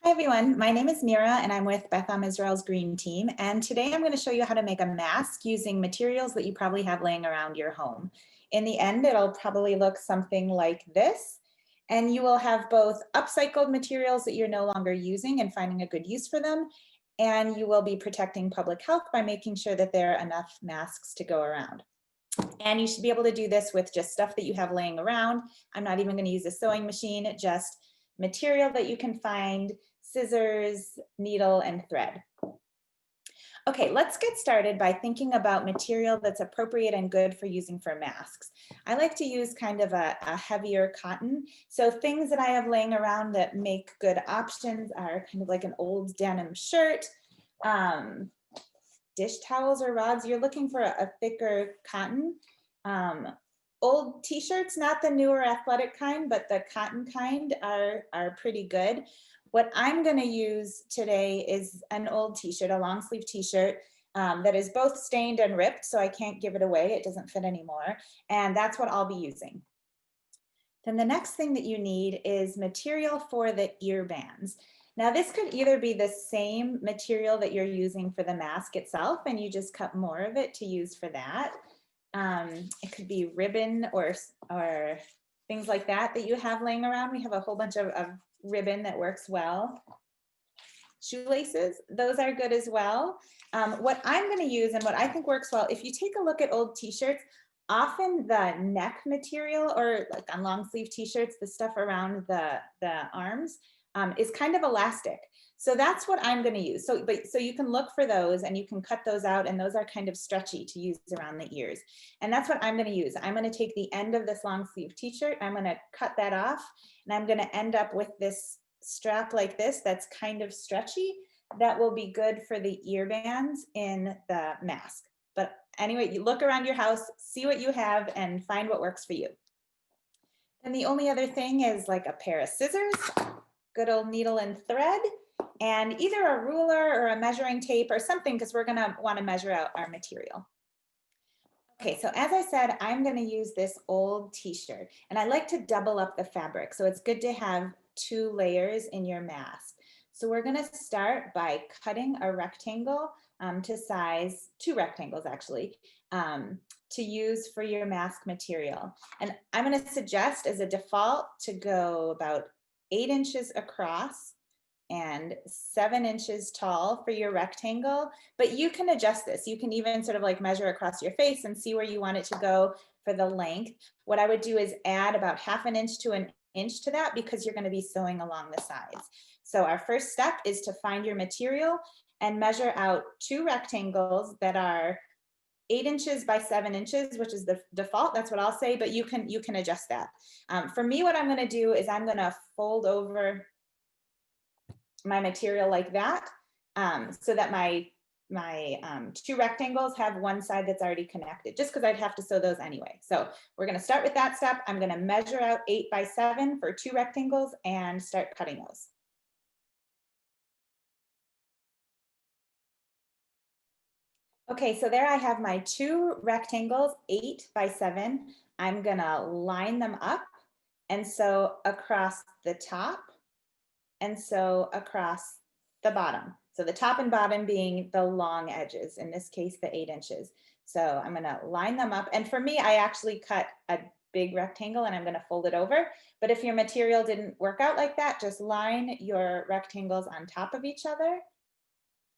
Hi everyone, my name is Mira and I'm with Beth Israel's Green Team, and today I'm going to show you how to make a mask using materials that you probably have laying around your home. In the end, it'll probably look something like this, and you will have both upcycled materials that you're no longer using and finding a good use for them, and you will be protecting public health by making sure that there are enough masks to go around. And you should be able to do this with just stuff that you have laying around. I'm not even going to use a sewing machine, just material that you can find, scissors, needle, and thread. Okay, let's get started by thinking about material that's appropriate and good for using for masks. I like to use kind of a heavier cotton. So things that I have laying around that make good options are kind of like an old denim shirt, dish towels or rods. You're looking for a thicker cotton. Old t-shirts, not the newer athletic kind, but the cotton kind are pretty good. What I'm going to use today is an old t-shirt, a long sleeve t-shirt that is both stained and ripped, so I can't give it away. It doesn't fit anymore. And that's what I'll be using. Then the next thing that you need is material for the ear bands. Now this could either be the same material that you're using for the mask itself, and you just cut more of it to use for that. It could be ribbon or things like that you have laying around. We have a whole bunch of ribbon that works well. Shoelaces, those are good as well. What I'm going to use and what I think works well, if you take a look at old t-shirts, often the neck material, or like on long sleeve t-shirts, the stuff around the arms is kind of elastic. So that's what I'm going to use. So you can look for those and you can cut those out, and those are kind of stretchy to use around the ears. And that's what I'm going to use. I'm going to take the end of this long sleeve t-shirt, I'm going to cut that off, and I'm going to end up with this strap like this that's kind of stretchy. That will be good for the ear bands in the mask. But anyway, you look around your house, see what you have, and find what works for you. And the only other thing is like a pair of scissors, good old needle and thread, and either a ruler or a measuring tape or something, because we're going to want to measure out our material. Okay, so as I said, I'm going to use this old t-shirt, and I like to double up the fabric, so it's good to have 2 layers in your mask. So we're going to start by cutting a rectangle to size 2 rectangles actually to use for your mask material. And I'm going to suggest as a default to go about 8 inches across and 7 inches tall for your rectangle, but you can adjust this. You can even sort of like measure across your face and see where you want it to go for the length. What I would do is add about 1/2 inch to 1 inch to that, because you're going to be sewing along the sides. So our first step is to find your material and measure out 2 rectangles that are 8 inches by 7 inches, which is the default. That's what I'll say, but you can adjust that. For me, what I'm going to do is I'm going to fold over my material like that, so that my 2 rectangles have one side that's already connected, just because I'd have to sew those anyway. So we're going to start with that step. I'm going to measure out 8 by 7 for 2 rectangles and start cutting those. Okay, so there I have my 2 rectangles, 8 by 7. I'm going to line them up and sew across the top and sew across the bottom. So the top and bottom being the long edges, in this case, the 8 inches. So I'm going to line them up. And for me, I actually cut a big rectangle and I'm going to fold it over. But if your material didn't work out like that, just line your rectangles on top of each other.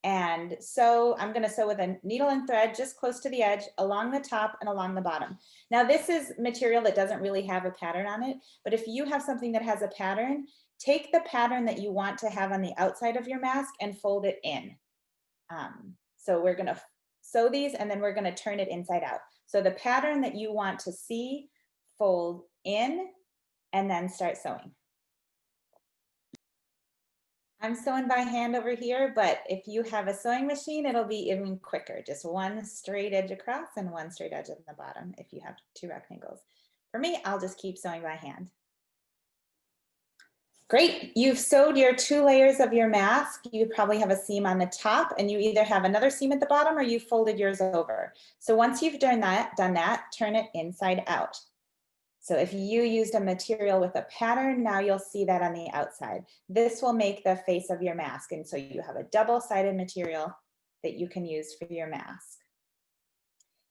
And so I'm going to sew with a needle and thread just close to the edge, along the top and along the bottom. Now this is material that doesn't really have a pattern on it, but if you have something that has a pattern, take the pattern that you want to have on the outside of your mask and fold it in. So we're going to sew these and then we're going to turn it inside out. So the pattern that you want to see, fold in and then start sewing. I'm sewing by hand over here, but if you have a sewing machine, it'll be even quicker. Just one straight edge across and one straight edge at the bottom if you have 2 rectangles. For me, I'll just keep sewing by hand. Great, you've sewed your 2 layers of your mask. You probably have a seam on the top and you either have another seam at the bottom or you folded yours over. So once you've done that, turn it inside out. So if you used a material with a pattern, now you'll see that on the outside. This will make the face of your mask. And so you have a double-sided material that you can use for your mask.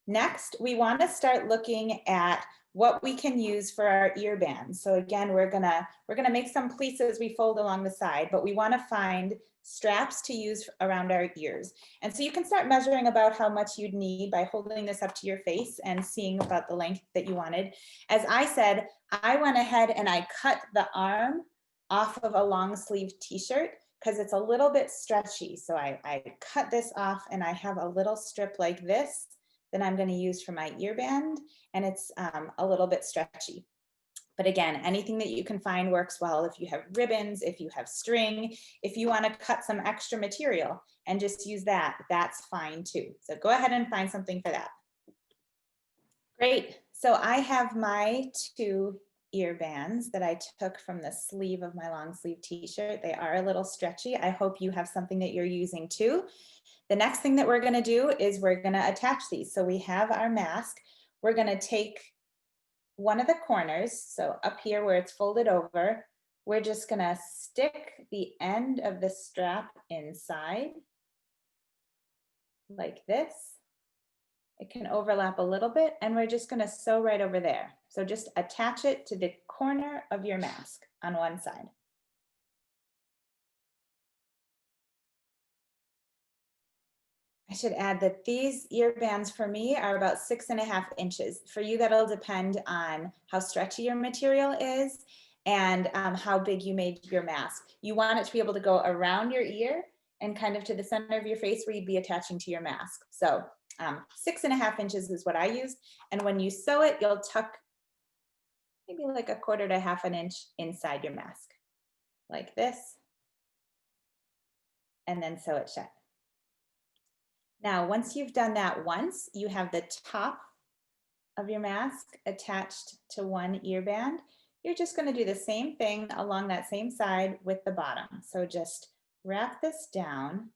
Next, we want to start looking at what we can use for our ear bands. So again, we're gonna make some pleats as we fold along the side, but we want to find straps to use around our ears. And so you can start measuring about how much you'd need by holding this up to your face and seeing about the length that you wanted. As I said, I went ahead and I cut the arm off of a long sleeve t-shirt because it's a little bit stretchy. So I cut this off and I have a little strip like this that I'm going to use for my ear band, and it's a little bit stretchy. But again, anything that you can find works well. If you have ribbons, if you have string, if you want to cut some extra material and just use that, that's fine too. So go ahead and find something for that. Great. So I have my 2 ear bands that I took from the sleeve of my long sleeve t-shirt. They are a little stretchy. I hope you have something that you're using too. The next thing that we're going to do is we're going to attach these. So we have our mask. We're going to take one of the corners, so up here where it's folded over, we're just going to stick the end of the strap inside like this. It can overlap a little bit, and we're just going to sew right over there. So just attach it to the corner of your mask on one side. I should add that these ear bands for me are about 6.5 inches. For you, that'll depend on how stretchy your material is and how big you made your mask. You want it to be able to go around your ear and kind of to the center of your face where you'd be attaching to your mask. So 6.5 inches is what I used. And when you sew it, you'll tuck maybe like 1/4 to 1/2 inch inside your mask, like this, and then sew it shut. Now, once you've done that once, you have the top of your mask attached to one ear band. You're just going to do the same thing along that same side with the bottom. So just wrap this down,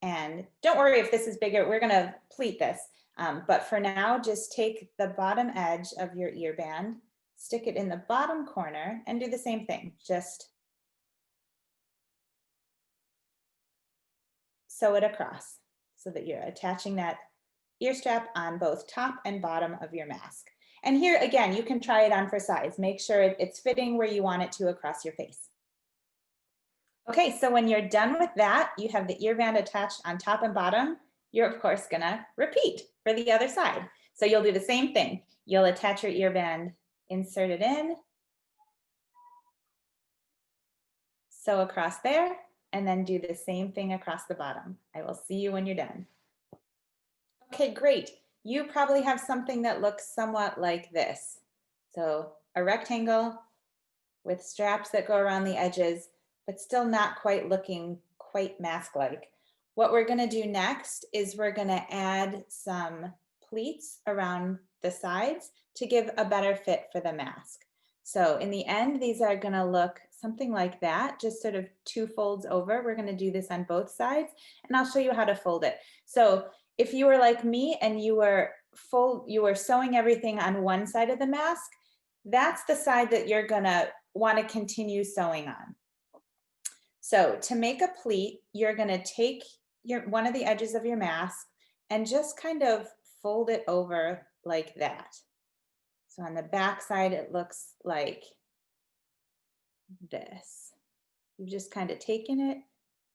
and don't worry if this is bigger, we're going to pleat this. But for now, just take the bottom edge of your ear band, stick it in the bottom corner, and do the same thing. Just sew it across so that you're attaching that ear strap on both top and bottom of your mask. And here again, you can try it on for size. Make sure it's fitting where you want it to across your face. Okay, so when you're done with that, you have the ear band attached on top and bottom. You're of course gonna repeat for the other side. So you'll do the same thing. You'll attach your ear band, insert it in, sew across there, and then do the same thing across the bottom. I will see you when you're done. Okay, great. You probably have something that looks somewhat like this. So a rectangle with straps that go around the edges, but still not quite looking quite mask-like. What we're gonna do next is we're gonna add some pleats around the sides to give a better fit for the mask. So in the end, these are gonna look something like that, just sort of 2 folds over. We're gonna do this on both sides, and I'll show you how to fold it. So if you were like me and you were sewing everything on one side of the mask, that's the side that you're gonna wanna continue sewing on. So to make a pleat, you're gonna take one of the edges of your mask and just kind of fold it over like that. So on the back side, it looks like this. You've just kind of taken it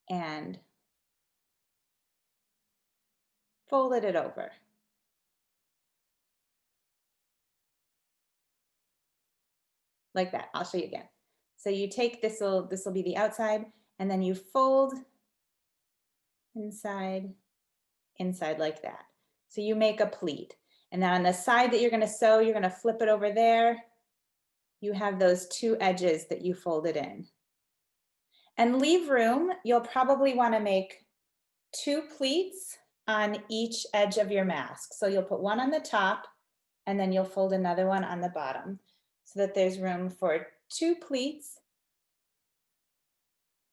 and folded it over. Like that. I'll show you again. So you take this will be the outside, and then you fold inside like that. So you make a pleat. And then on the side that you're going to sew, you're going to flip it over there. You have those 2 edges that you folded in. And leave room. You'll probably want to make 2 pleats on each edge of your mask. So you'll put one on the top, and then you'll fold another one on the bottom so that there's room for 2 pleats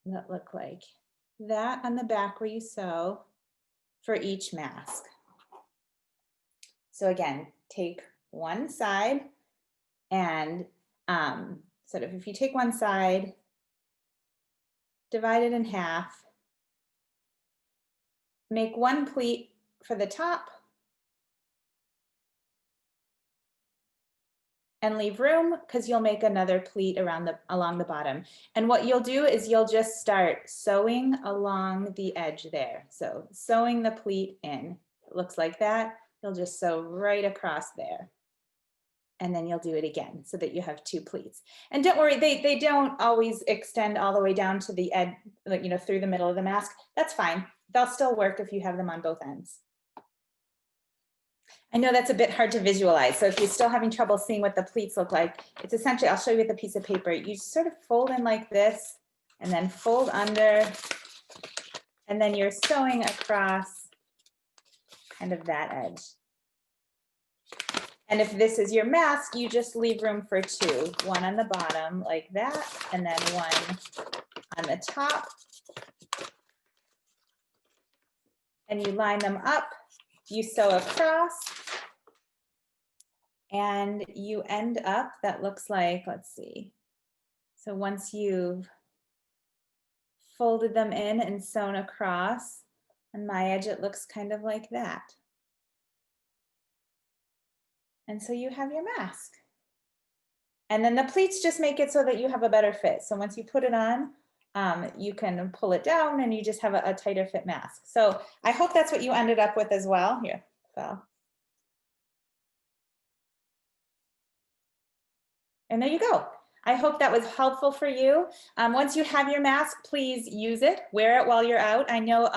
that look like that on the back where you sew for each mask. So again, take one side, And sort of if you take one side, divide it in half, make one pleat for the top, and leave room because you'll make another pleat along the bottom. And what you'll do is you'll just start sewing along the edge there. So sewing the pleat in, it looks like that. You'll just sew right across there. And then you'll do it again so that you have two pleats. And don't worry, they don't always extend all the way down to the edge, like, you know, through the middle of the mask. That's fine. They'll still work if you have them on both ends. I know that's a bit hard to visualize. So if you're still having trouble seeing what the pleats look like, it's essentially, I'll show you with a piece of paper. You sort of fold in like this and then fold under, and then you're sewing across kind of that edge. And if this is your mask, you just leave room for two, one on the bottom like that, and then one on the top. And you line them up, you sew across, and you end up, that looks like, let's see. So once you've folded them in and sewn across, on my edge, it looks kind of like that. And so you have your mask. And then the pleats just make it so that you have a better fit. So once you put it on, you can pull it down and you just have a tighter fit mask. So I hope that's what you ended up with as well. Here, so. And there you go. I hope that was helpful for you. Once you have your mask, please use it, wear it while you're out. I know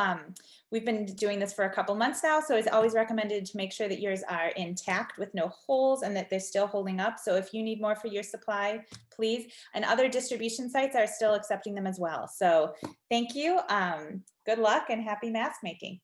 we've been doing this for a couple months now, so it's always recommended to make sure that yours are intact with no holes and that they're still holding up. So if you need more for your supply, please. And other distribution sites are still accepting them as well. So thank you. Good luck and happy mask making.